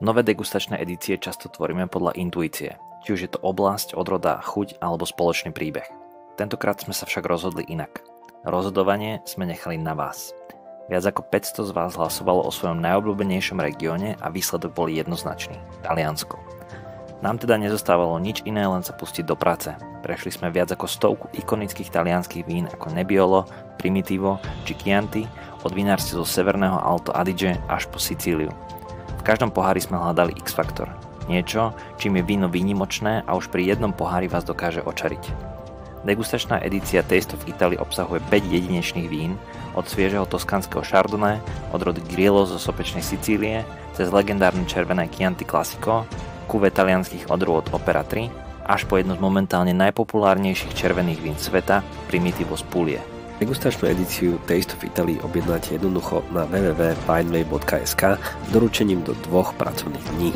Nové degustačné edície často tvoríme podľa intuície, či už je to oblasť, odroda, chuť alebo spoločný príbeh. Tentokrát sme sa však rozhodli inak. Rozhodovanie sme nechali na vás. Viac ako 500 z vás hlasovalo o svojom najobľúbenejšom regióne a výsledok bol jednoznačný – Taliansko. Nám teda nezostávalo nič iné, len sa pustiť do práce. Prešli sme viac ako 100 ikonických talianskych vín ako Nebbiolo, Primitivo či Chianti, od vinárstiev zo Severného Alto Adige až po Sicíliu. V každom pohári sme hľadali X-faktor. Niečo, čím je víno výnimočné a už pri jednom pohári vás dokáže očariť. Degustačná edícia Taste of Italy obsahuje 5 jedinečných vín, od sviežeho toskánskeho Chardonnay, od rody Grillo zo sopečnej Sicílie, cez legendárne červené Chianti Classico, kuve talianskych odrôd Opera 3, až po jednu z momentálne najpopulárnejších červených vín sveta, Primitivo z Puglie. Degustačnú edíciu Taste of Italy objednáte jednoducho na www.pineway.sk s doručením do 2 pracovných dní.